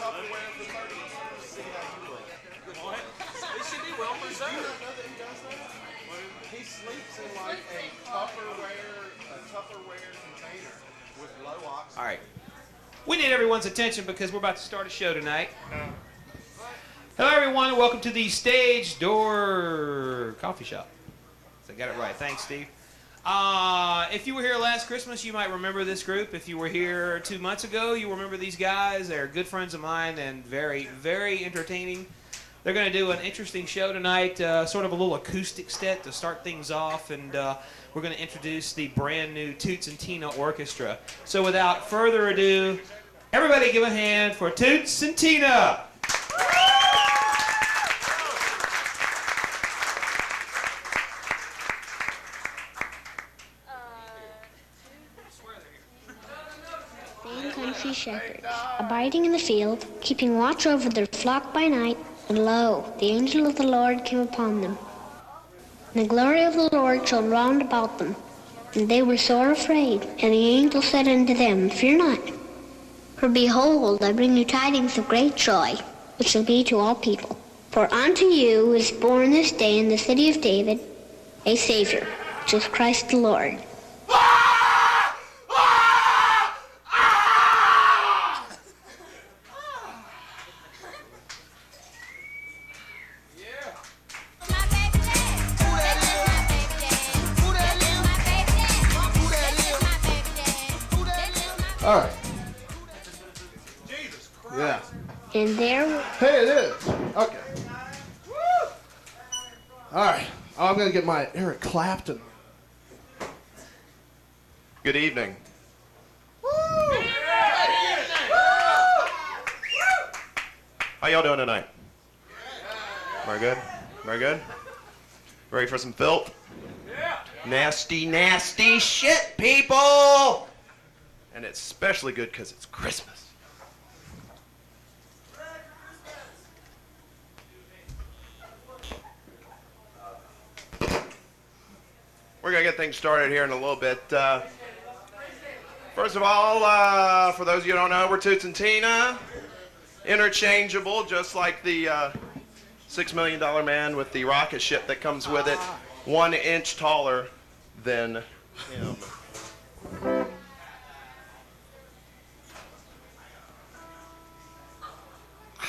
Tupperware for 30 years. See how you look. What? They should be well preserved. Do you not know that he does that? He sleeps in like a Tupperware container with low oxygen. All right. We need everyone's attention because we're about to start a show tonight. Hello, everyone, and welcome to the Stage Door Coffee Shop. So I got it right. Thanks, Steve. If you were here last Christmas, you might remember this group. If you were here 2 months ago, you remember these guys. They're good friends of mine and very, very entertaining. They're going to do an interesting show tonight, sort of a little acoustic set to start things off, and we're going to introduce the brand new Toots and Tina Orchestra. So without further ado, everybody give a hand for Toots and Tina. Country shepherds, abiding in the field, keeping watch over their flock by night, and lo, the angel of the Lord came upon them. And the glory of the Lord shone round about them, and they were sore afraid. And the angel said unto them, Fear not, for behold, I bring you tidings of great joy, which shall be to all people. For unto you is born this day in the city of David a Savior, which is Christ the Lord. All right. Jesus Christ. Yeah. And there... Hey, it is. Okay. All right. Oh, I'm going to get my Eric Clapton. Good evening. How y'all doing tonight? Very good? Very good? Ready for some filth? Nasty, nasty shit, people! And it's especially good because it's Christmas. We're going to get things started here in a little bit. First of all, for those of you who don't know, we're Toots and Tina. Interchangeable, just like the $6 Million Man with the rocket ship that comes with it. 1 inch taller than him.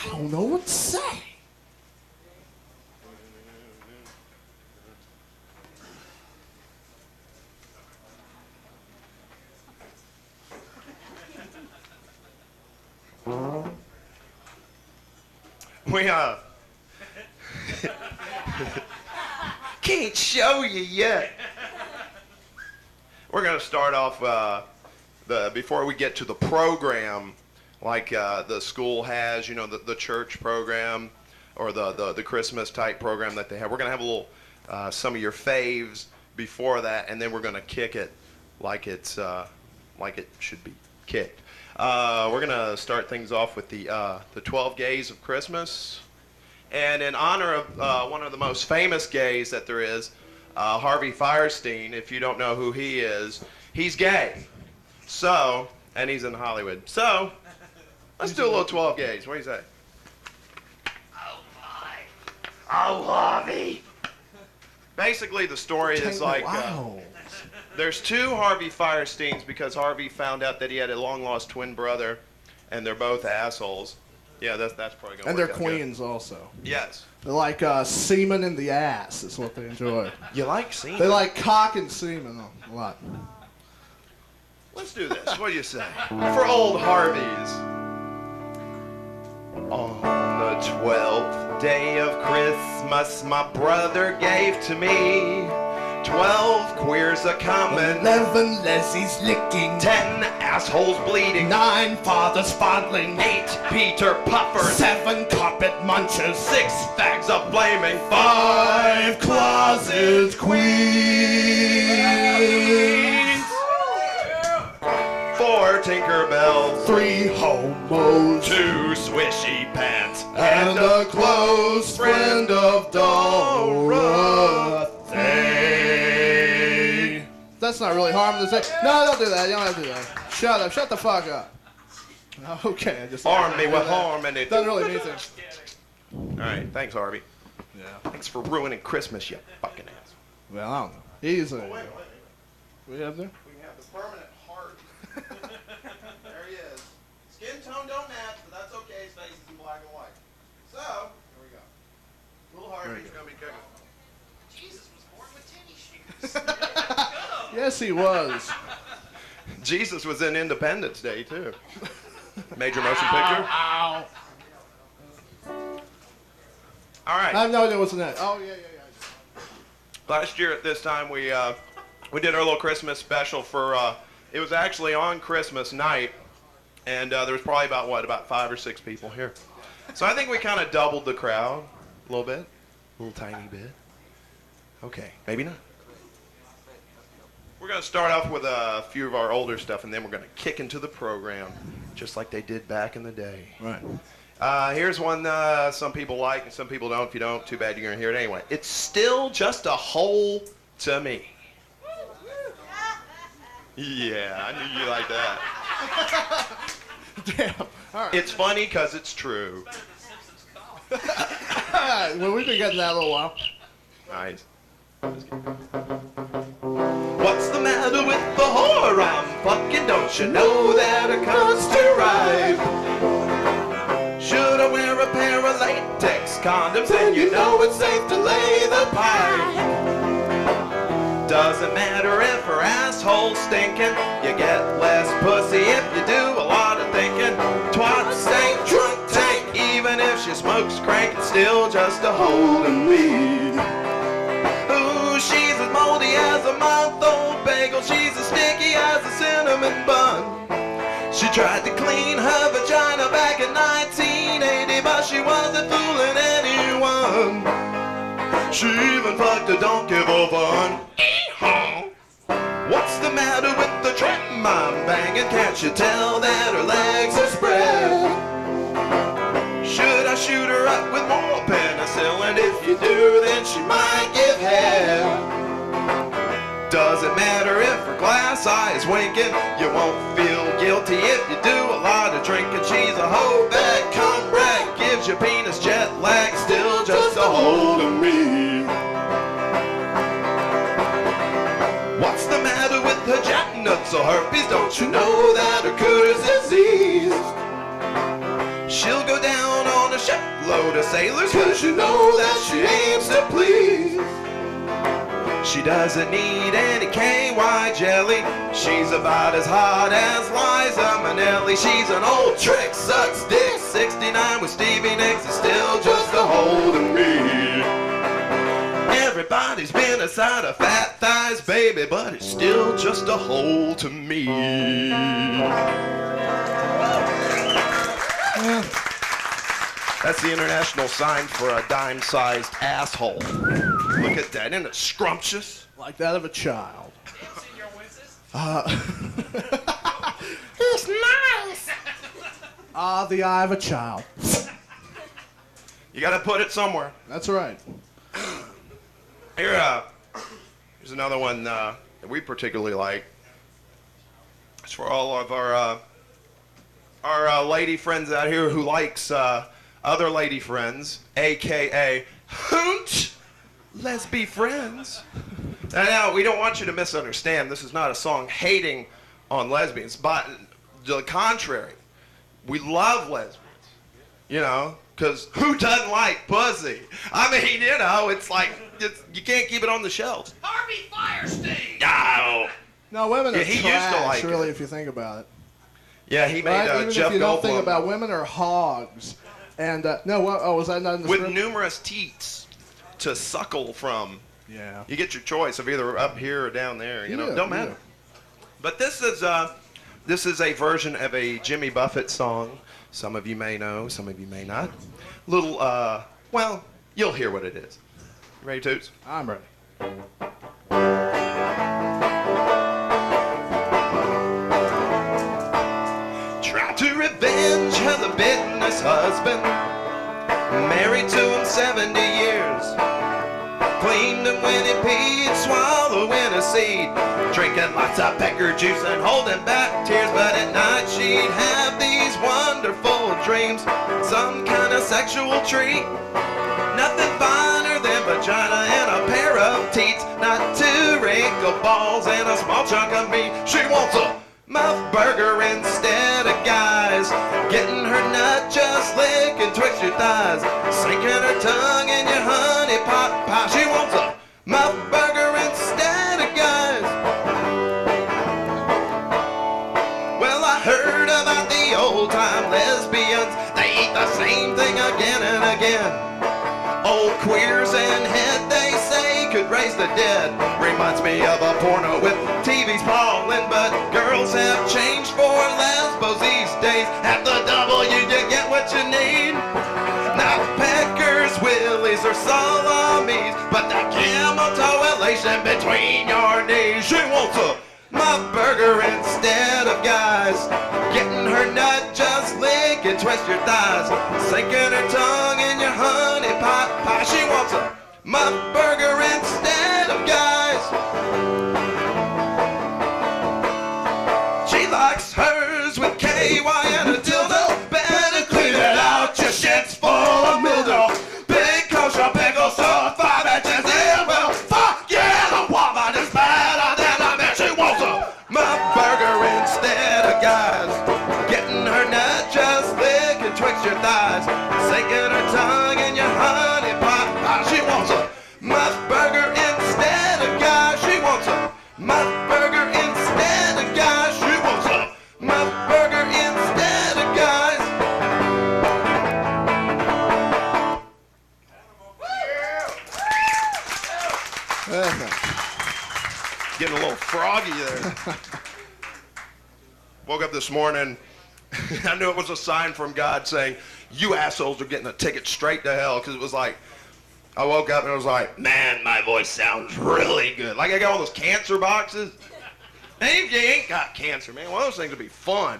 I don't know what to say. We can't show you yet. We're gonna start off before we get to the program. Like the school has, you know, the church program or the Christmas type program that they have. We're going to have a little, some of your faves before that, and then we're going to kick it like it's, like it should be kicked. We're going to start things off with the 12 gays of Christmas. And in honor of one of the most famous gays that there is, Harvey Fierstein, if you don't know who he is, he's gay. So, and he's in Hollywood. So, let's do a little 12 gays. What do you say? Oh, my. Oh, Harvey. Basically, the story is like, there's 2 Harvey Fiersteins because Harvey found out that he had a long-lost twin brother, and they're both assholes. Yeah, that's probably going to work. And they're out queens good. Also. Yes. They like semen in the ass is what they enjoy. You like semen? They like cock and semen a lot. Let's do this. What do you say? For old Harveys. On the 12th day of Christmas, my brother gave to me 12 queers a-comin', 11 Leslie's licking, 10 assholes bleeding, 9 fathers fondling, 8 Peter Puffers, 7 carpet munchers, 6 bags of blaming, 5 closet queens, 4 Tinkerbells, 3 homos, 2 swishy pants, and a close friend of Dorothy. That's not really harming the sex. No, don't do that. You don't have to do that. Shut up. Shut the fuck up. Okay, I just Arm me with harmony. doesn't really mean anything. All right, thanks, Harvey. Yeah. Thanks for ruining Christmas, you fucking ass. Well, I don't know. He's a. We have there? We have the permanent heart. There he is. Skin tone don't match, but that's okay. His face is in black and white. So, here we go. Little Harvey's going to be cooking. Jesus was born with tennis shoes. Yes, he was. Jesus was in Independence Day, too. Major motion picture. Ow. All right. I have no idea what's in that. Oh, yeah. Last year at this time, we did our little Christmas special for, it was actually on Christmas night, and there was probably about 5 or 6 people here. So I think we kind of doubled the crowd a little bit, a little tiny bit. Okay, maybe not. We're going to start off with a few of our older stuff, and then we're going to kick into the program, just like they did back in the day. Right. Here's one some people like and some people don't. If you don't, too bad, you're going to hear it anyway. It's still just a hole to me. Yeah, I knew you liked that. Damn. All right. It's funny because it's true. Well, we've been getting that a little while. Nice. What's the matter with the whore I'm fucking? Don't you know that it comes to ripe? Should I wear a pair of latex condoms? Then you know it's safe to lay the pipe. Doesn't matter if her asshole's stinking. You get less pussy if you do a lot of thinking. Twat stank, drunk tank. Even if she smokes crank, it's still just a hole in me. Ooh, she's as moldy as a month-old bagel. She's as sticky as a cinnamon bun. She tried to clean her vagina back in 1980, but she wasn't fooling anyone. She even fucked a donkey for fun. What's the matter with the trim I'm banging? Can't you tell that her legs are spread? Should I shoot her up with more penicillin? If you do, then she might give head. Doesn't matter if her glass eye is winking. You won't feel guilty if you do a lot of drinking. She's a hoe that come back, gives your penis jet lag. Still just a hole to me. What's the matter with her jack nuts or herpes? Don't you know that her cooter's diseased? She'll go down on a shipload of sailors, cause you know that she aims to please. She doesn't need any KY jelly. She's about as hot as Liza Minnelli. She's an old trick, sucks dick. 69 with Stevie Nicks is still just a hole to me. Everybody's been aside of fat thighs, baby, but it's still just a hole to me. Yeah. That's the international sign for a dime-sized asshole. Look at that, isn't it scrumptious? Like that of a child. It's nice. The eye of a child. You gotta put it somewhere. That's right. Here's another one that we particularly like. It's for all of our lady friends out here who likes other lady friends, a.k.a. hoot. Let's be friends. Now, we don't want you to misunderstand. This is not a song hating on lesbians, but the contrary. We love lesbians, you know, because who doesn't like pussy? I mean, you know, it's like, you can't keep it on the shelf. Harvey Firestein! Oh. No, women are Yeah, he used to trash, like really, it. if you think about it. Yeah, he made Right? Even Jeff if you don't think Goldblum about women are hogs. And, no, what, oh, was that not in the with script? numerous teats to suckle from. Yeah. You get your choice of either up here or down there. You know, Yeah, don't matter. yeah. But this is a version of a Jimmy Buffett song. Some of you may know, some of you may not. Little, well, you'll hear what it is. You ready, Toots? I'm ready. Tried to revenge her libidinous husband, married to him 70 years. Cleaned him him when he peed, swallowing a seed, drinking lots of pecker juice and holding back tears. But at night she'd have these wonderful dreams, some kind of sexual treat, nothing finer than vagina and a pair of teats, not two wrinkled balls and a small chunk of meat. She wants a muff burger instead of guys, getting her nut just lick and twist your thighs, sinking her tongue in your honey pot pie. She wants a muff burger instead of guys. Well, I heard about the old time lesbians, they eat the same thing again and again. Old queers and head, they say, could raise the dead. Reminds me of a porno with TV's falling, but girls have changed for lesbos these days. At the W, you get what you need. Not peckers, willies, or salamis, but the camel toe elation between your knees. She wants a muff burger instead of guys, getting her nut just lick and twist your thighs, sinking her tongue in your honey pot pie. She wants a muff burger instead of guys. She likes hers with KY and a dildo. Better clean it out, your shit's full of mildew. Big kosher pickle stuff, 5 inches in. Well, fuck yeah, the woman is better than a man. She wants a muff burger instead of guys, getting her nut just lick and twist your thighs, sinking her tongue in your honey pot pie. She wants a muff burger instead of guys. She wants a muff burger instead of guys. She wants a muff burger instead of guys. Getting a little froggy there. Woke up this morning, I knew it was a sign from God saying, you assholes are getting a ticket straight to hell, because it was like, I woke up and I was like, man, my voice sounds really good. Like I got all those cancer boxes. Hey, you ain't got cancer, man. One of those things would be fun.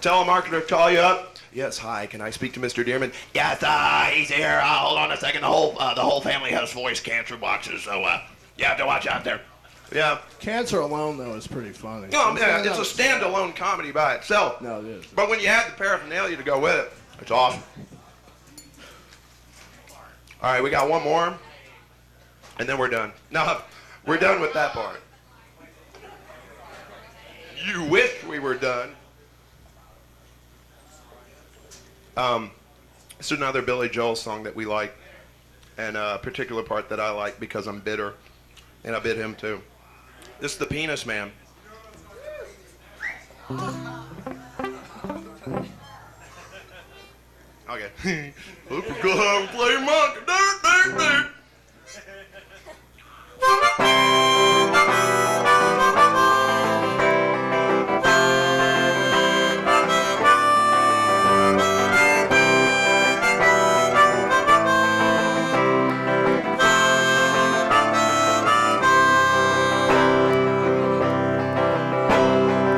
Telemarketer call you up. Yes, hi, can I speak to Mr. Dearman? Yes, he's here. Hold on a second. The whole family has voice cancer boxes, so you have to watch out there. Yeah. Cancer alone, though, is pretty funny. No, yeah, it's a standalone comedy by itself. No, it is. But when you have the paraphernalia to go with it, it's awesome. All right, we got one more, and then we're done. No, we're done with that part. You wish we were done. It's another Billy Joel song that we like, and a particular part that I like because I'm bitter, and I bit him too. This is the Penis Man. Okay. Let's go ahead and play monkey. Dirt, dirt, dirt.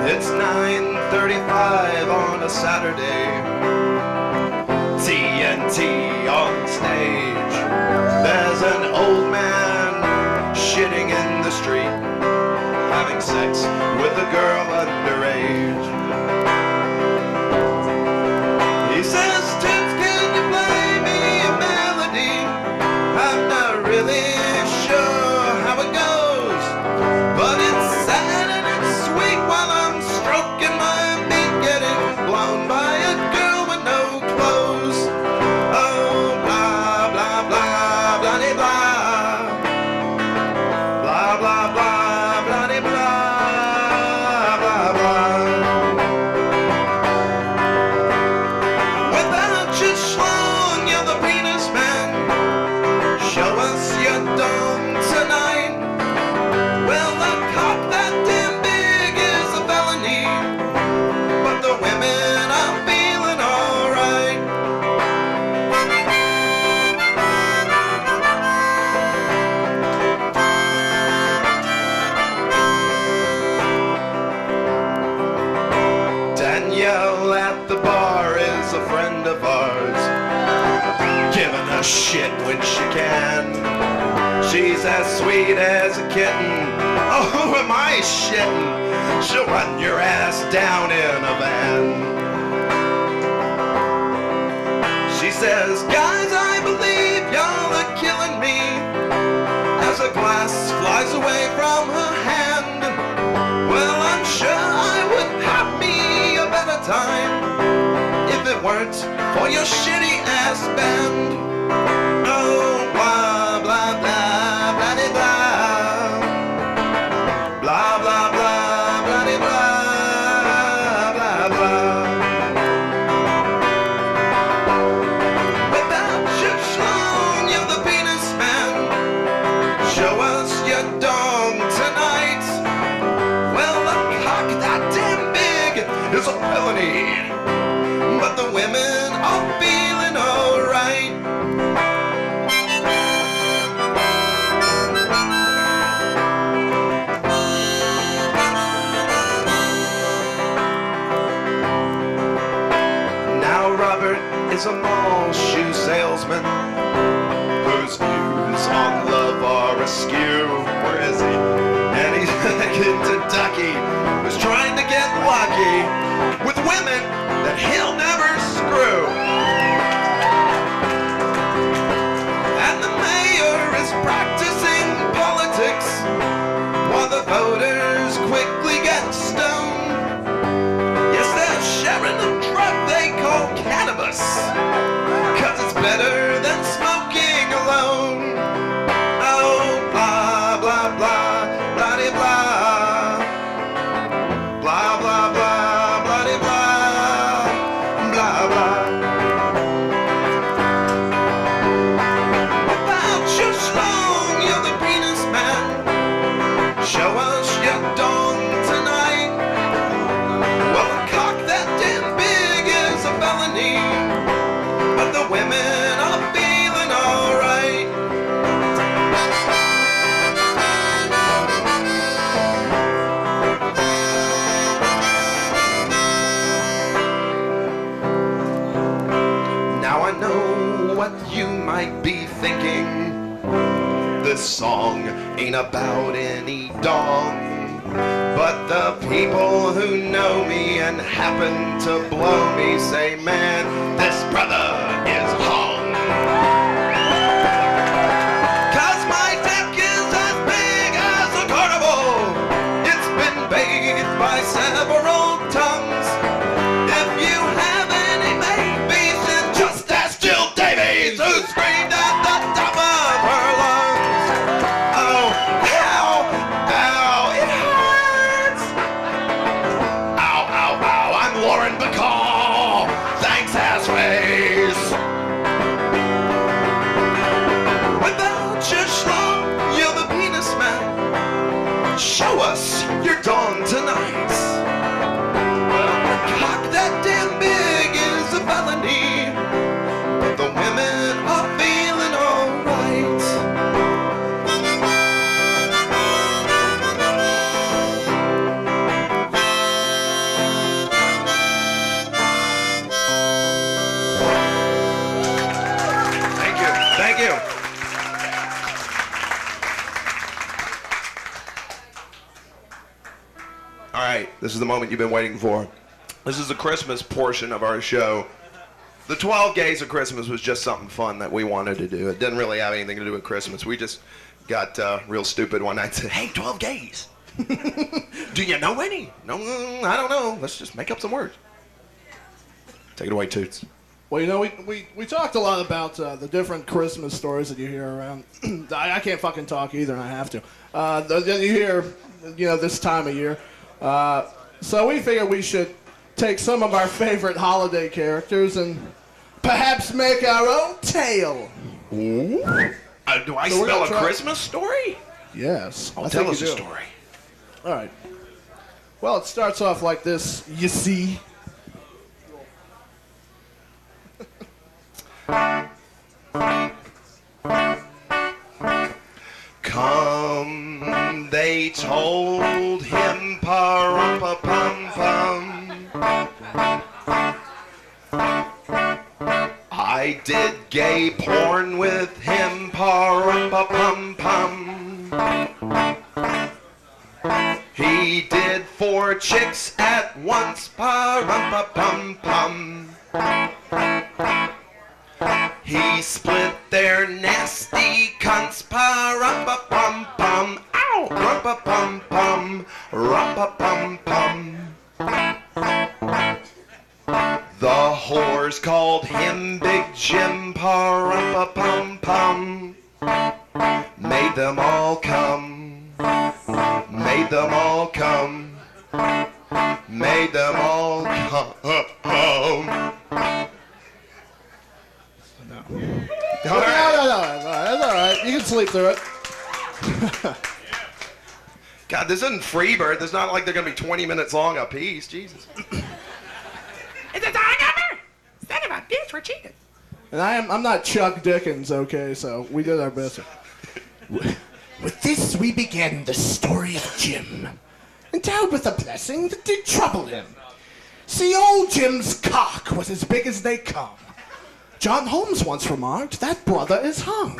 It's 9:35 on a Saturday. TNT on stage. There's an old man shitting in the street, having sex with a girl underage. He says, Toots, can you play me a melody? I'm not really sure how it goes, but it's sad and it's sweet while I'm stroking my beat, getting blown by a girl with no clothes. Oh, blah, blah, blah, blah, blah, blah. Blah, blah, blah, blah, blah, blah, blah, blah. as sweet as a kitten. Oh, who am I shitting? She'll run your ass down in a van. She says, guys, I believe y'all are killing me. As a glass flies away from her hand. Well, I'm sure I would have me a better time if it weren't for your shitty ass band. Oh, blah, blah, blah, blah, blah, blah. Blah, blah, blah, blah, blah, blah, blah. Without your schlong, you're the penis man. Show us your dong tonight. Well, a cock that damn big is a felony, but the women are feeling alright. Now Robert is a mall shoe salesman whose views on love are askew. Where is he? And he's into Ducky, who's trying to get lucky with women that he'll never screw. And the mayor is practicing politics while the voters quickly get stoned. Yes, they're sharing the drug they call cannabis, 'cause it's better than smoking alone. Oh, blah, blah, blah, blah, blah. Blah, blah, blah, blah, blah, blah, blah. Without your schlong, you're the penis man. Show us your dong tonight. Well, a cock that damn big is a felony, but the women are feeling alright. Now I know what you might be thinking. This song ain't about any dong. But the people who know me and happen to blow me say, man, this brother is hung. 'Cause my dick is as big as a carnival. It's been bathed by several tongues. If you have any maybes, then just ask Jill Davies, who screamed at the top of her lungs. Oh, ow, ow, it hurts. Ow, ow, ow, I'm Lauren Bacall. Thanks, ass face. Without your schlong, you're the penis man. Show us your dong tonight. Well, a cock that damn big is a felony, but the women are feeling alright. Thank you. Thank you. All right, this is the moment you've been waiting for. This is the Christmas portion of our show. The 12 Gays of Christmas was just something fun that we wanted to do. It didn't really have anything to do with Christmas. We just got real stupid one night and said, hey, 12 gays. Do you know any? No, I don't know. Let's just make up some words. Take it away, Toots. Well, you know, we talked a lot about the different Christmas stories that you hear around. I can't fucking talk either, and I have to. That you hear, you know, this time of year. So we figured we should take some of our favorite holiday characters and perhaps make our own tale. Ooh. Do I So spell a Christmas story? Yes. Oh, tell us a story. All right. Well, it starts off like this. You see. Come, they told him, pa-rum-pa-pum-pum. I did gay porn with him, pa-rum-pa-pum-pum. He did 4 chicks at once, pa-rum-pa-pum-pum. He split their nasty cunts, pa-rum-pa-pum-pum. Ow! Rum-pa-pum-pum, rum-pa-pum-pum. The whores called him Big Jim, pa-rum-pa-pum-pum. Made them all come, made them all come, made them all come. No, that's all right. You can sleep through it. God, this isn't Freebird. It's not like they're going to be 20 minutes long a piece. Jesus. It's a dog ever! Son of a bitch, we're cheating. And I'm not Chuck Dickens, okay? So we did our best. With this, we begin the story of Jim, endowed with a blessing that did trouble him. See, old Jim's cock was as big as they come. John Holmes once remarked, that brother is hung.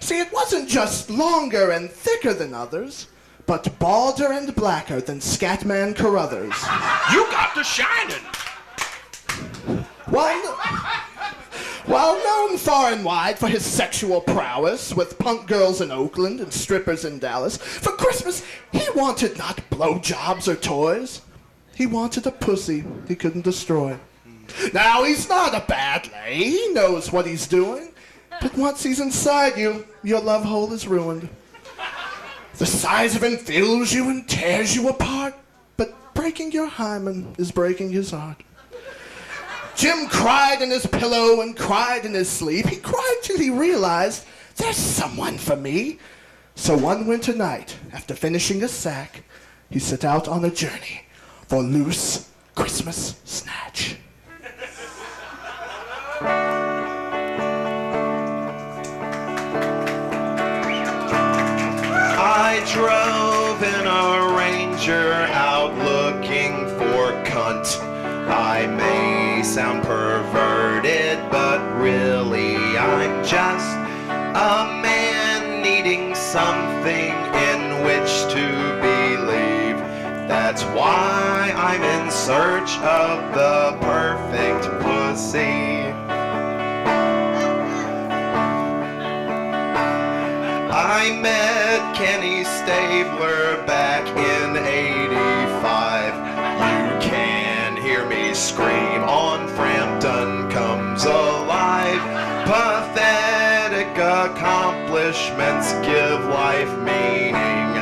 See, it wasn't just longer and thicker than others, but balder and blacker than Scatman Carruthers. You got the shining! While known far and wide for his sexual prowess, with punk girls in Oakland and strippers in Dallas, for Christmas he wanted not blowjobs or toys. He wanted a pussy he couldn't destroy. Now, he's not a bad lay. He knows what he's doing. But once he's inside you, your love hole is ruined. The size of him fills you and tears you apart, but breaking your hymen is breaking his heart. Jim cried in his pillow and cried in his sleep. He cried till he realized there's someone for me. So one winter night, after finishing a sack, he set out on a journey for loose Christmas snatch. I drove in a Ranger out looking for cunt. I may sound perverted, but really I'm just a man needing something in which to believe. That's why I'm in search of the perfect pussy. I met Kenny Stabler back in '85. You can hear me scream on Frampton Comes Alive. Pathetic accomplishments give life meaning,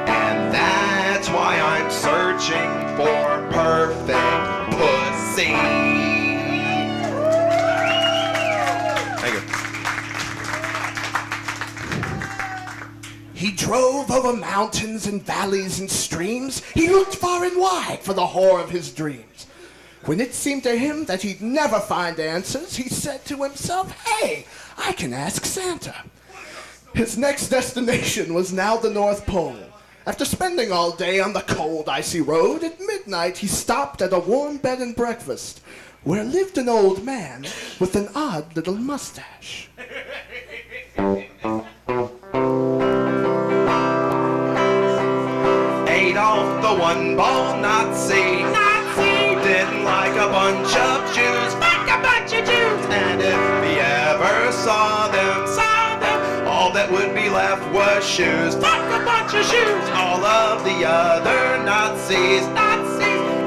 and that's why I'm searching for perfect pussy. Thank you. He drove over mountains and valleys and streams. He looked far and wide for the whore of his dreams. When it seemed to him that he'd never find answers, he said to himself, hey, I can ask Santa. His next destination was now the North Pole. After spending all day on the cold, icy road, at midnight he stopped at a warm bed and breakfast, where lived an old man with an odd little mustache. Adolf, the one-ball Nazi, didn't like a bunch of Jews, Fuck a bunch of Jews! and if he ever saw them, all that would be left was shoes. Fuck a bunch of shoes! All of the other Nazis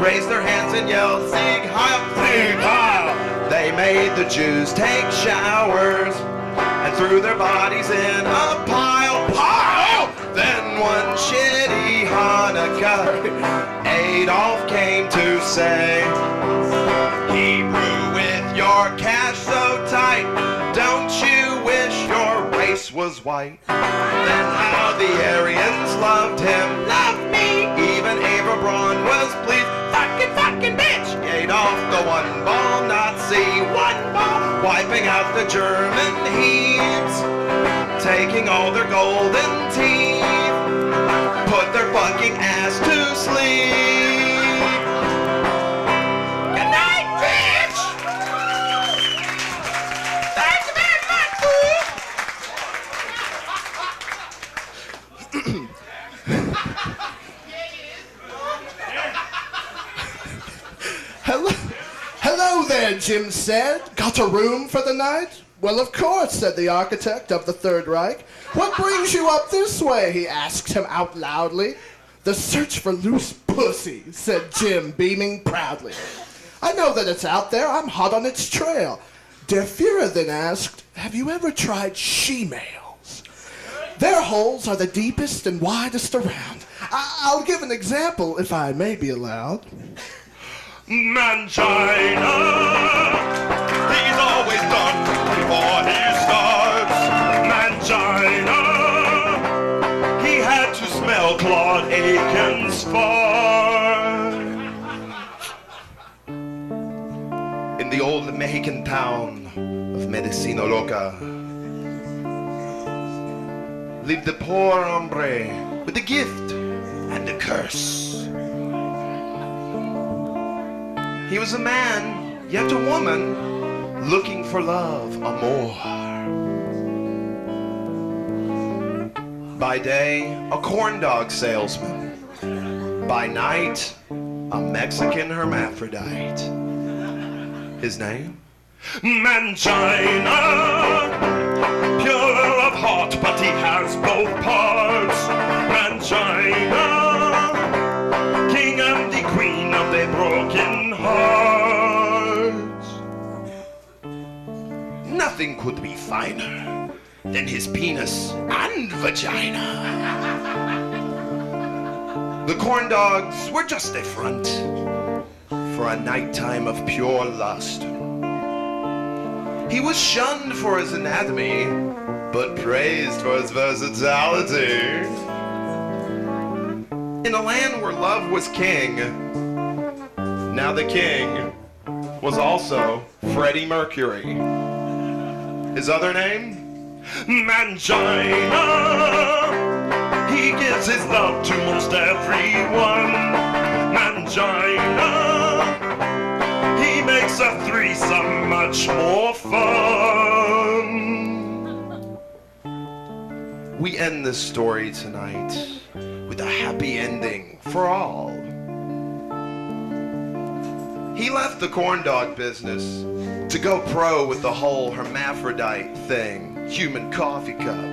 raised their hands and yelled, Sieg Heil, Sieg Heil! They made the Jews take showers and threw their bodies in a pile. Then one shitty Hanukkah, Adolf came to say, Hebrew with your cash so tight, don't you wish your race was white? Then how the Aryans loved him, loved me, even Ava Braun was pleased. Fucking bitch! Adolf, the one-ball Nazi, wiping out the German heaves, taking all their golden teeth, put their fucking ass to sleep. Good night, bitch! Thanks very much, fool! Hello there, Jim said. Got a room for the night? Well, of course, said the architect of the Third Reich. What brings you up this way? He asked him out loudly. The search for loose pussy, said Jim, beaming proudly. I know that it's out there. I'm hot on its trail. Der Führer then asked, have you ever tried she-males? Their holes are the deepest and widest around. I'll give an example, if I may be allowed. Mangina, he's always done before he starts. Mangina, he had to smell Claude Aiken's fart. In the old Mexican town of Medicina Loca lived a poor hombre with a gift and a curse. He was a man, yet a woman, looking for love, amor. By day, a corn dog salesman. By night, a Mexican hermaphrodite. His name? Mangina. Pure of heart, but he has both parts. Mangina. King and the queen of the broken hearts. Nothing could be finer than his penis and vagina. The corn dogs were just a front for a nighttime of pure lust. He was shunned for his anatomy, but praised for his versatility. In a land where love was king, now the king was also Freddie Mercury. His other name? Mangina. He gives his love to most everyone. Mangina. He makes a threesome much more fun. We end this story tonight with a happy ending for all. He left the corn dog business to go pro with the whole hermaphrodite thing, human coffee cup.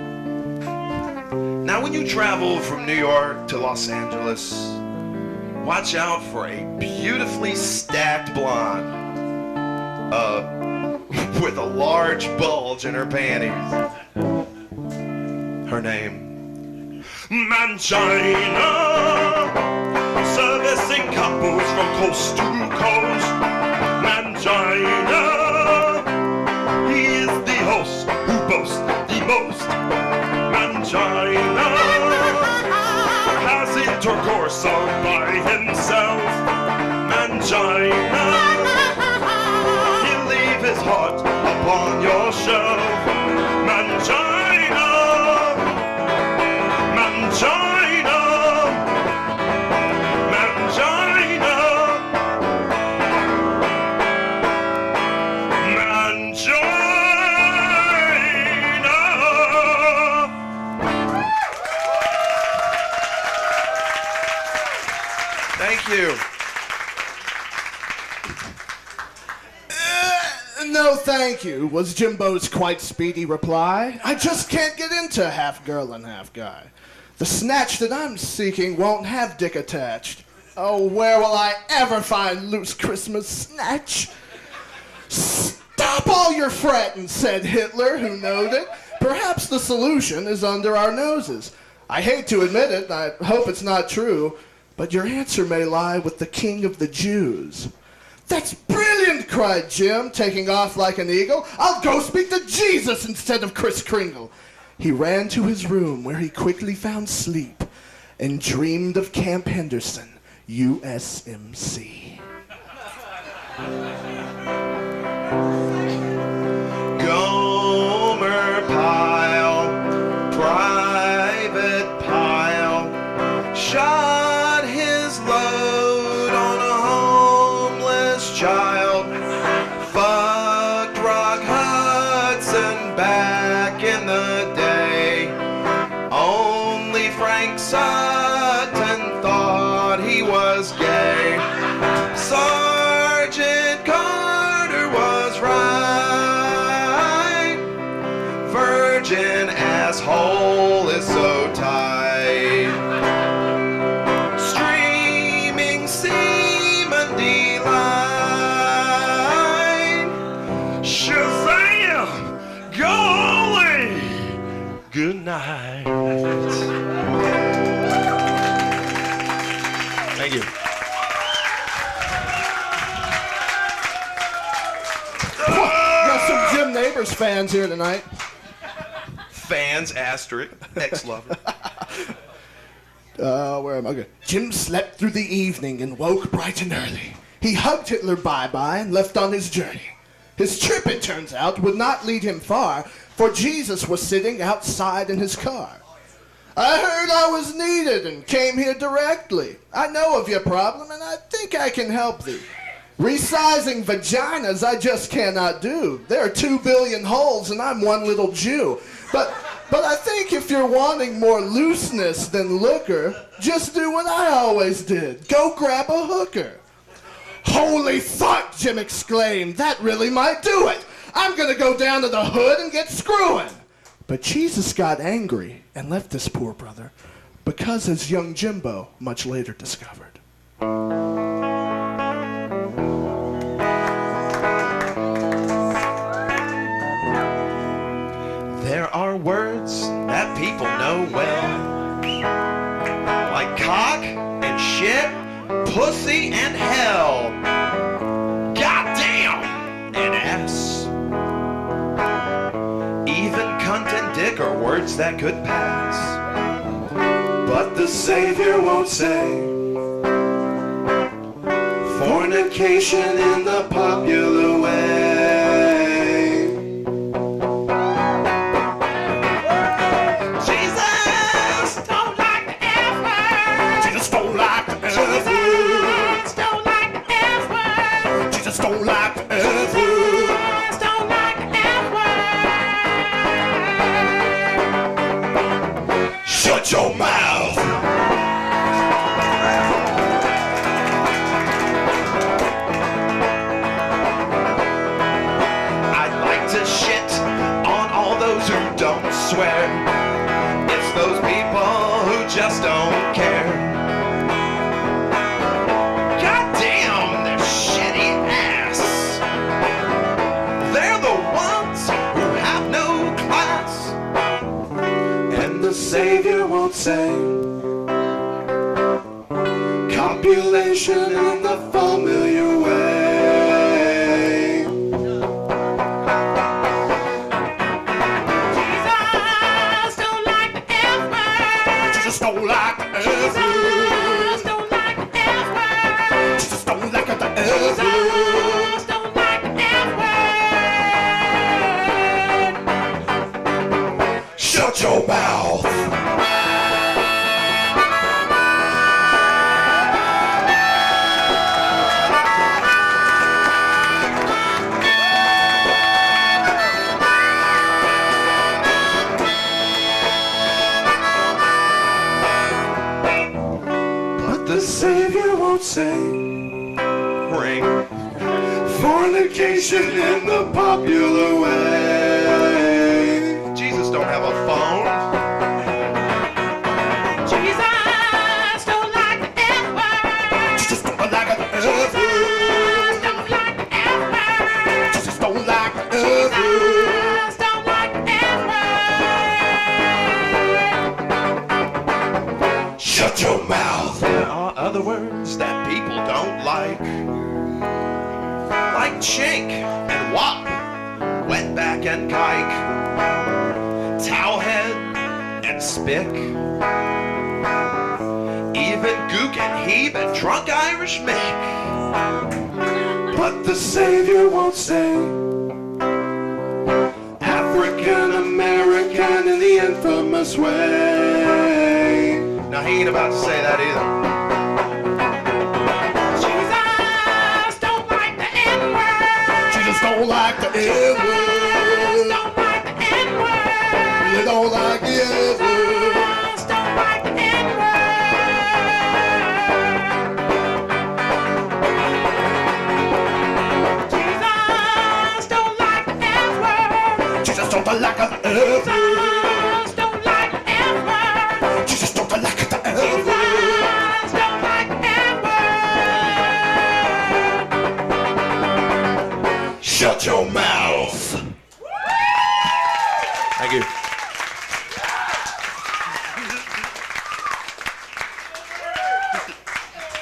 Now when you travel from New York to Los Angeles, watch out for a beautifully stacked blonde with a large bulge in her panties. Her name? Mangina. Servicing couples from coast to coast. Mangina. He is the host who boasts the most. Mangina has intercourse all by himself. Mangina. He'll leave his heart upon your shelf. Mangina. Mangina. Mangina. Mangina. Thank you. No, thank you, was Jimbo's quite speedy reply. I just can't get into half girl and half guy. The snatch that I'm seeking won't have dick attached. Oh, where will I ever find loose Christmas snatch? Stop all your fretting, said Hitler, who knowed it. Perhaps the solution is under our noses. I hate to admit it, I hope it's not true, but your answer may lie with the king of the Jews. That's brilliant, cried Jim, taking off like an eagle. I'll go speak to Jesus instead of Kris Kringle. He ran to his room where he quickly found sleep and dreamed of Camp Henderson, USMC. Gomer Pyle, private Pyle, shot his load on a homeless child. Fucked Rock Hudson back in the day. Only Frank Sutton thought he was gay. Sergeant Carter was right. Virgin asshole is so tight. Streaming semen delight. Shazam! Go away! Good night. Thank you. Got some Jim Neighbors fans here tonight. Fans, asterisk, ex-lover. Where am I going? Jim slept through the evening and woke bright and early. He hugged Hitler bye-bye and left on his journey. His trip, it turns out, would not lead him far, for Jesus was sitting outside in his car. I heard I was needed and came here directly. I know of your problem and I think I can help thee. Resizing vaginas I just cannot do. There are 2 billion holes and I'm one little Jew. But I think if you're wanting more looseness than looker, just do what I always did. Go grab a hooker. Holy fuck, Jim exclaimed. That really might do it. I'm gonna go down to the hood and get screwing. But Jesus got angry and left this poor brother, because as young Jimbo much later discovered. There are words that people know well, like cock and shit, pussy and hell, goddamn and ass. Even cunt and dick are words that could pass, but the Savior won't say fornication in the popular way. Jesus don't like the F word. Jesus don't like the F word. Jesus don't like the F word. Jesus don't like the F word. Jesus don't like the F word. Shut your mouth. I'd like to shit on all those who don't swear. It's those people who just don't care. Goddamn, they're shitty ass. They're the ones who have no class. And the Savior won't say copulation in the familiar way. Jesus don't like the F word. Jesus don't like the F word. Jesus don't like the F word. Jesus don't like the F word. Jesus don't like the F word. Shut your mouth. But the Savior won't say ring fornication in the popular way. Jesus don't have a phone. Jesus don't like the F word. Jesus don't like the F Jesus word. don't like the F word. Jesus don't like the F word. Jesus don't like the F word. Shut your mouth. There are other words that people don't like chink and wop, wetback and kike, towelhead and spick, even gook and heave and drunk Irish Mick. But the Savior won't say African American in the infamous way. Now he ain't about to say that either. Jesus don't like the N-word. Jesus don't like the N-word. Jesus don't like the N-word. You don't like the N-word. Jesus don't like the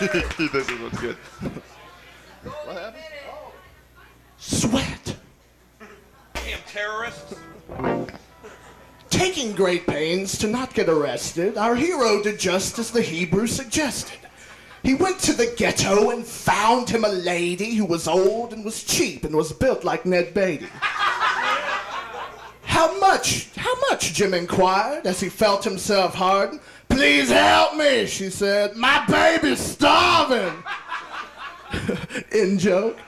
This is what's good. What happened? Sweat. Damn terrorists. Taking great pains to not get arrested, our hero did just as the Hebrew suggested. He went to the ghetto and found him a lady who was old and was cheap and was built like Ned Beatty. How much, Jim inquired as he felt himself harden. Please help me, she said. My baby's starving. In joke,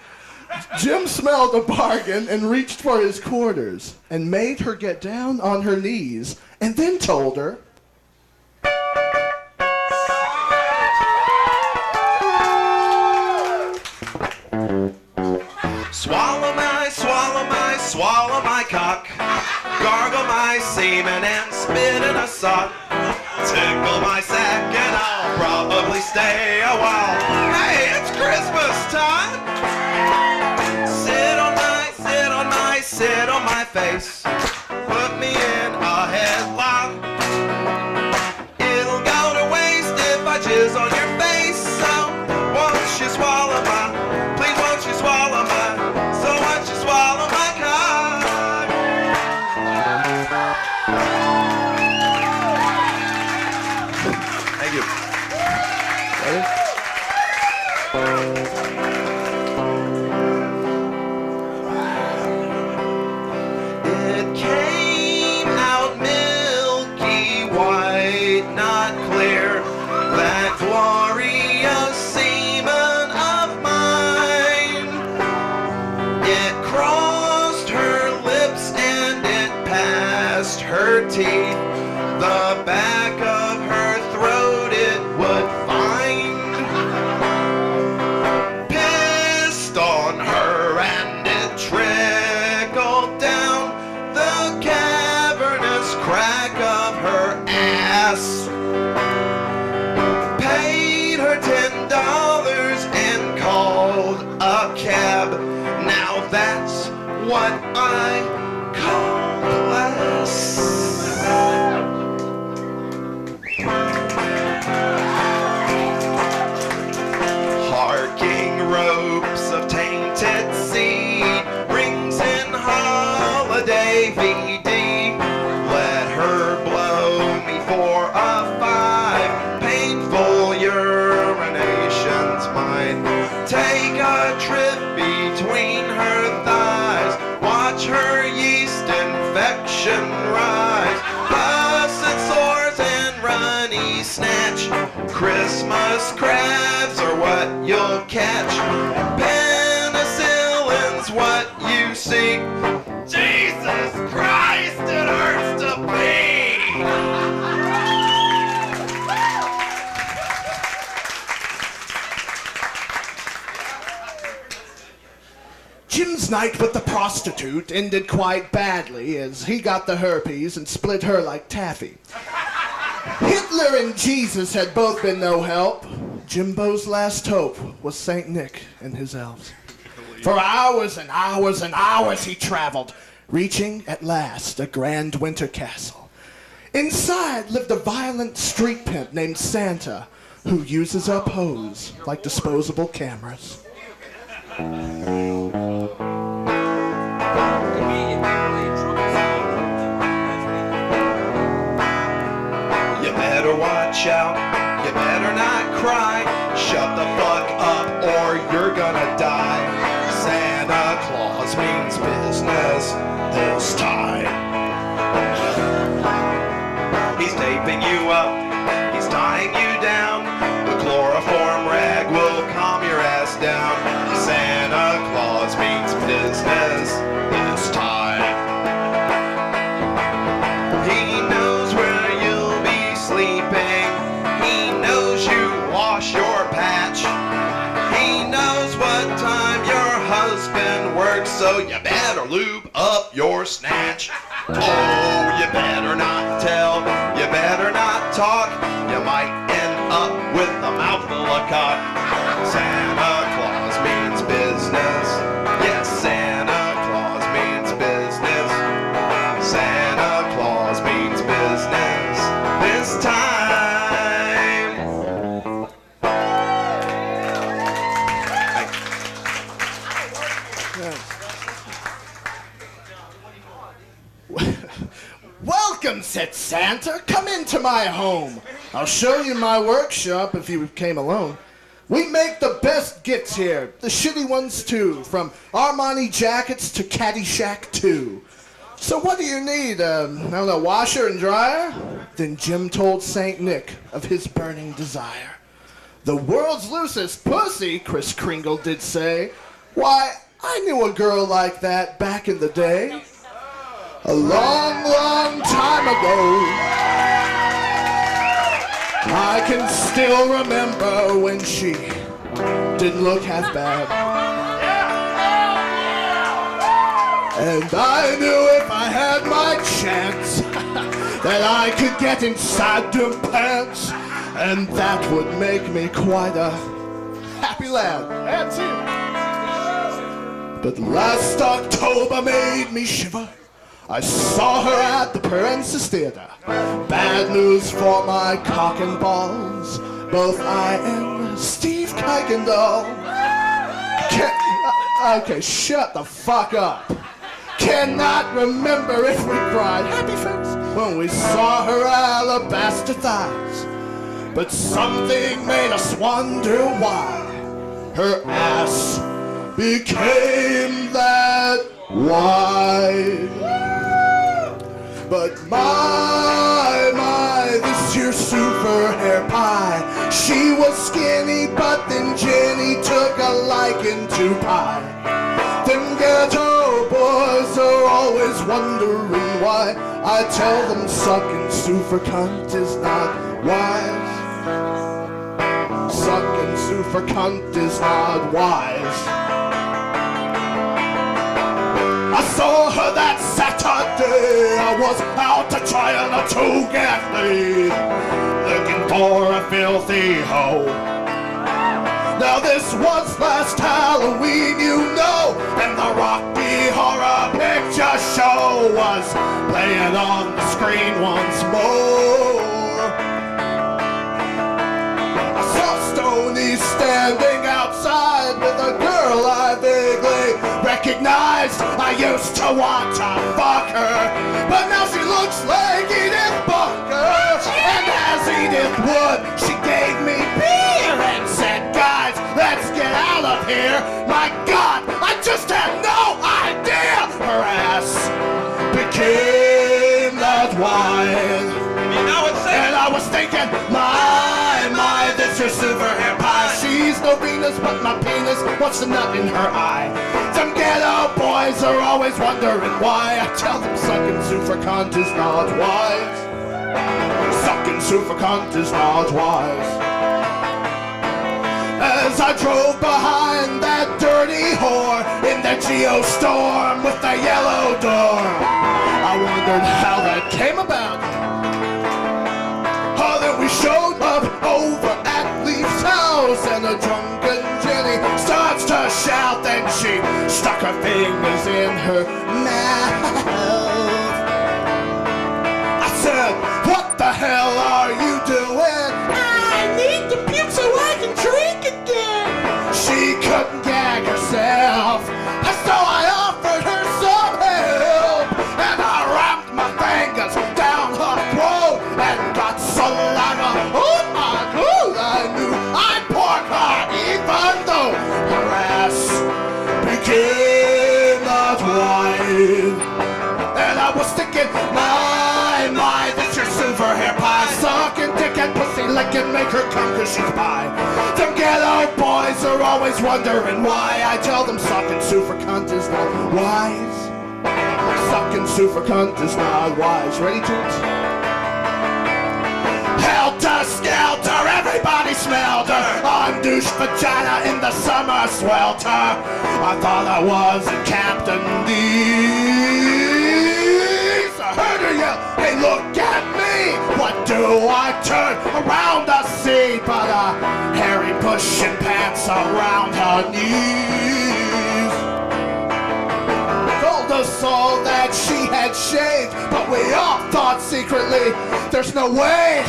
Jim smelled a bargain and reached for his quarters and made her get down on her knees and then told her, Swallow my cock, gargle my semen and spit in a sock, tickle my sack and I'll probably stay a while. Hey, it's Christmas time! Sit on my face, put me in a headlock. It'll go to waste if I jizz on your face, so won't you swallow my, please won't you swallow my, so won't you swallow my cock? Thank you. It came out milky white, not clear, that glorious semen of mine. It crossed her lips and it passed her teeth. The back of her throat it would find. Pissed on her and it trickled down the cavernous crack of her ass. Paid her $10 and called a cab. Now that's what I call class. Harking ropes of tainted seed, rings in holiday VD. Let her blow me for a 5. Painful urinations mine. Take a trip between her thighs. Watch her yeast infection rise. Pus and sores and runny snatch. Christmas crabs are what you'll catch. Penicillin's what you seek. Jesus Christ, it hurts to pee! Jim's night with the prostitute ended quite badly as he got the herpes and split her like taffy. Hitler and Jesus had both been no help. Jimbo's last hope was Saint Nick and his elves. For hours and hours and hours he traveled, reaching at last a grand winter castle. Inside lived a violent street pimp named Santa, who uses up hoes like disposable cameras. You better watch out, you better not cry. Shut the fuck up or you're gonna die. Santa Claus means business this time. He's taping you up, he's tying you down. The chloroform rag will calm your ass down. Santa Claus means business this time. He knows where you'll be sleeping. He knows you wash your patch. He knows what time your husband works, so you better lube up your snatch. Oh, you better not tell, you better not talk. You might end up with a mouthful of cock. Santa Claus means business. Yes, Santa Claus means business. Santa Claus means business this time. Santa, come into my home. I'll show you my workshop if you came alone. We make the best gifts here, the shitty ones too, from Armani jackets to Caddyshack 2. So what do you need? I don't know, washer and dryer? Then Jim told St. Nick of his burning desire. The world's loosest pussy, Kris Kringle did say. Why, I knew a girl like that back in the day. A long, long time ago. I can still remember when she didn't look half bad. And I knew if I had my chance that I could get inside them pants, and that would make me quite a happy lad. That's it. But last October made me shiver. I saw her at the Princess Theater. Bad news for my cock and balls. Both I and Steve Kuykendall. Okay, shut the fuck up. Cannot remember if we cried happy face when we saw her alabaster thighs. But something made us wonder why her ass became that wide. But my, this here super hair pie. She was skinny, but then Jenny took a liking to pie. Them ghetto boys are always wondering why I tell them sucking super cunt is not wise. Sucking super cunt is not wise. I saw her that Saturday. I was out to trying to get laid, looking for a filthy hoe. Now this was last Halloween, you know, and the Rocky Horror Picture Show was playing on the screen once more. I saw Stoney standing outside with a girl I vaguely recognized. I used to want to fuck her, but now she looks like Edith Bunker. And as Edith would, she gave me beer and said, guys, let's get out of here. My God, I just had no idea her ass became that wide. And I was thinking, my, this is super hair pie. She's no Venus, but my penis, what's the nut in her eye? Some ghetto boys are always wondering why I tell them sucking super cunt is not wise. Sucking super cunt is not wise. As I drove behind that dirty whore in the Geostorm with the yellow door, I wondered how that came about. Oh, then we showed up over at Leaf's house, and a drunken Jenny starts to shout. Then she stuck her fingers in her mouth. I said, what the hell are you doing? I need to puke so I can drink again. She couldn't gag herself, so I offered her some help, and I wrapped my fingers down her throat and got saliva on my clothes. I knew I'd pork her even though her ass became that wide. And I was thinking, my, this your silver hair pie. Sucking dick and pussy licking, make her come 'cause she's bi. Them ghetto boys are always wondering why I tell them sucking super cunt is not wise. Sucking super cunt is not wise. Ready, Toots? Helter skelter, everybody smelled her on douche vagina in the summer swelter. I thought I was a Captain D's. I heard her yell, hey, look at me. What do I turn around to see but a hairy pushing pants around her knees? Told us all that she had shaved, but we all thought secretly there's no way,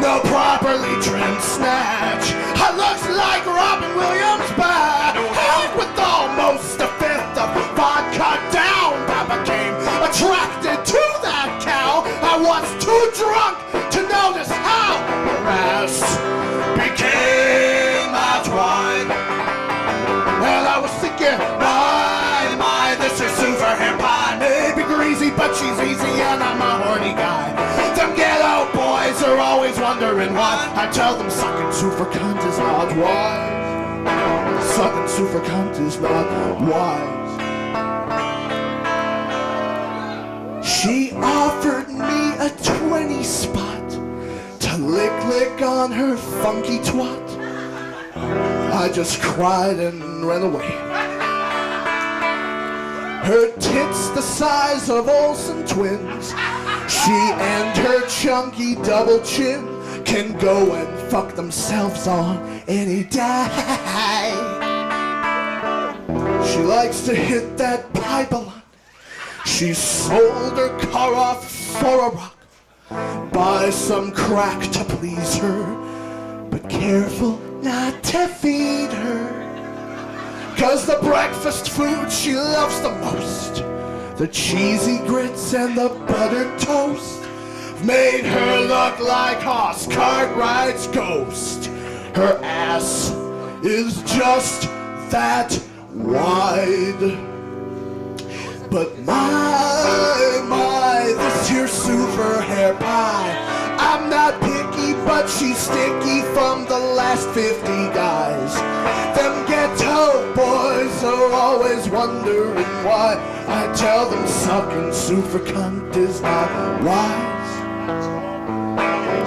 no properly trimmed snatch. I looks like Robin Williams back, held with almost a fifth of vodka down. I became attracted to that cow. I was too too drunk to notice how grass became my twine. Well, I was thinking, my, this is super hair pie. Maybe greasy, but she's easy, and I'm a horny guy. Them ghetto boys are always wondering why. I tell them sucking super cunt is not wise. Sucking super cunt is not wise. She offered me a 20 spot to lick on her funky twat. I just cried and ran away. Her tits the size of Olsen twins. She and her chunky double chin can go and fuck themselves on any day. She likes to hit that pipe a lot. She sold her car off for a rock. Buy some crack to please her, but careful not to feed her. 'Cause the breakfast food she loves the most, the cheesy grits and the buttered toast, made her look like Hoss Cartwright's ghost. Her ass is just that wide. But my, this here super hair pie. I'm not picky, but she's sticky from the last 50 guys. Them ghetto boys are always wondering why. I tell them sucking super cunt is not wise.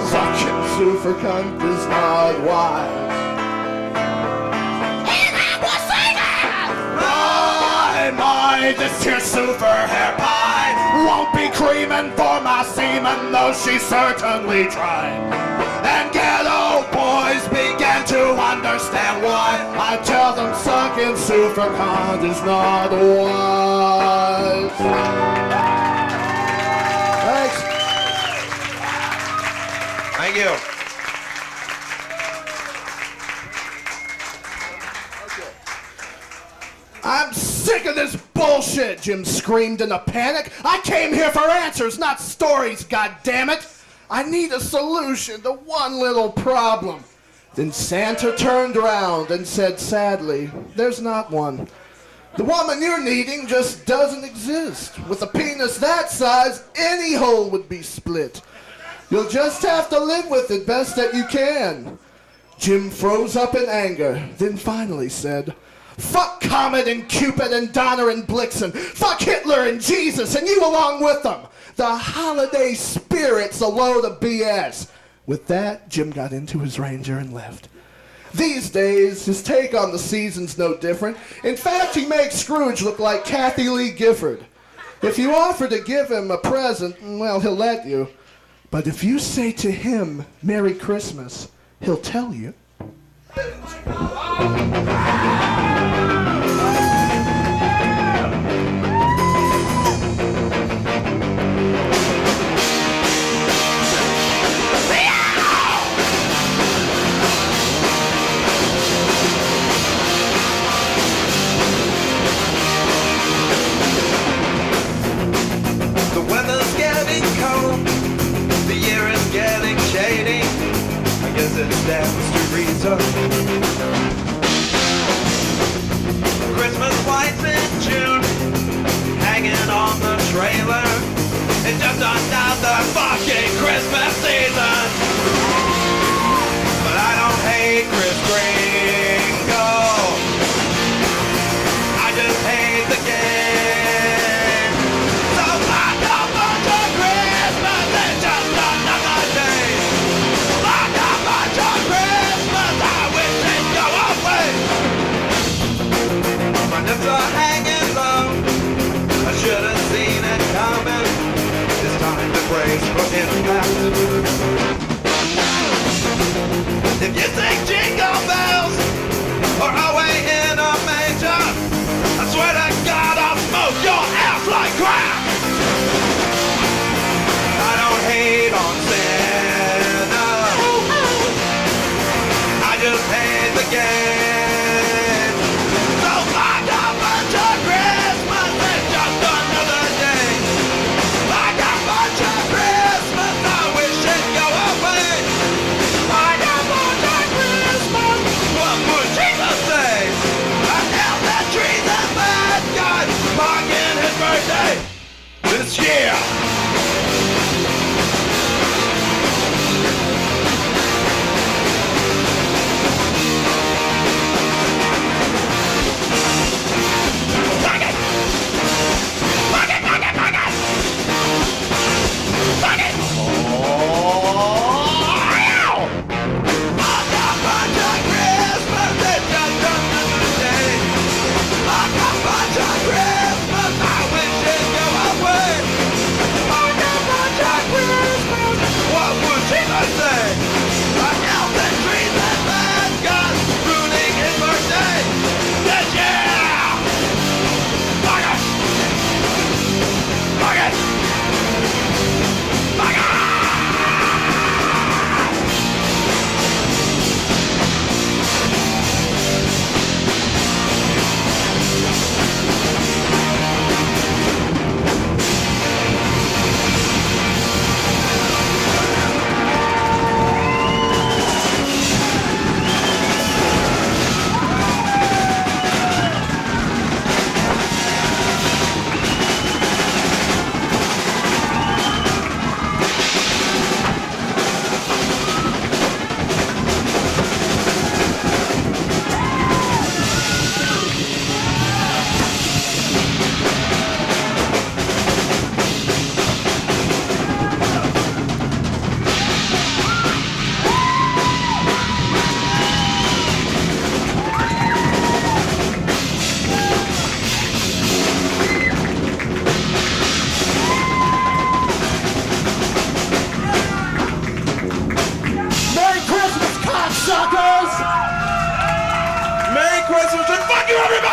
Sucking super cunt is not wise. This here super hair pie won't be creaming for my semen, though she certainly tried. And ghetto boys began to understand why. I tell them sucking super cunt is not wise. Thanks. Thank you. I'm sick of this bullshit, Jim screamed in a panic. I came here for answers, not stories, goddammit. I need a solution to one little problem. Then Santa turned around and said sadly, there's not one. The woman you're needing just doesn't exist. With a penis that size, any hole would be split. You'll just have to live with it best that you can. Jim froze up in anger, then finally said, fuck Comet and Cupid and Donner and Blixen. Fuck Hitler and Jesus and you along with them. The holiday spirit's a load of BS. With that, Jim got into his Ranger and left. These days, his take on the season's no different. In fact, he makes Scrooge look like Kathy Lee Gifford. If you offer to give him a present, well, he'll let you. But if you say to him, Merry Christmas, he'll tell you. It stands to reason. Christmas lights in June, hanging on the trailer. It's just another fucking Christmas season. But I don't hate Kris Kringle. I just hate the game. So lock up until Christmas, it's just another day. Lock up until Christmas, I wish it'd go away. My nips are hanging low, I should have seen it coming. It's time to brace for impact. If you think jingle bells or away in a manger, I swear to God I'll smoke your ass like crack. I don't hate on Santa, I just hate the game. So lock up until Christmas, it's just another day. Lock up until Christmas, I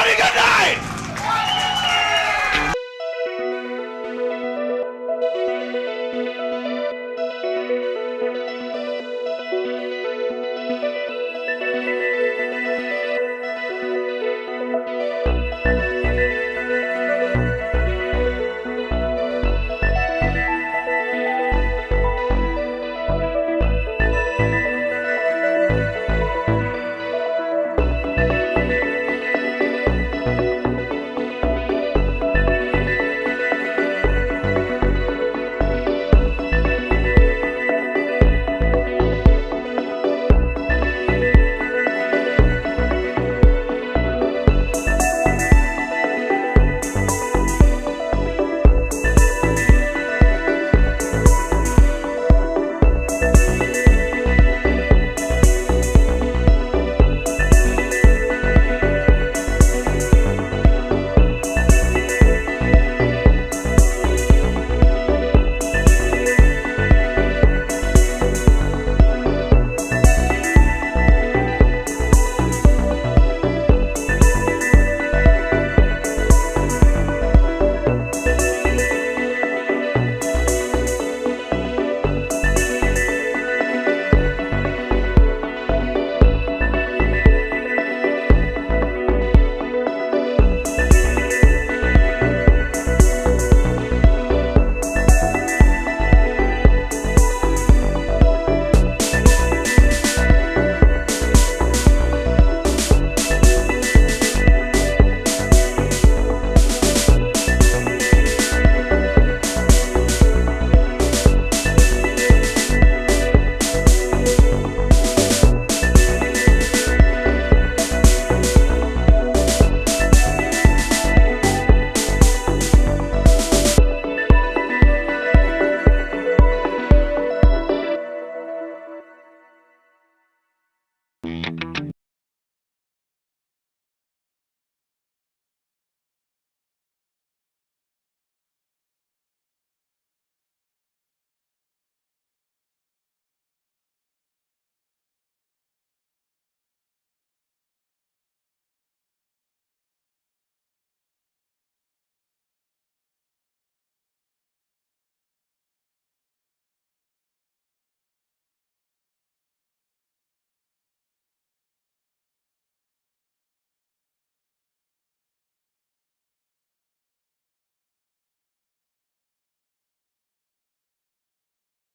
Everybody, good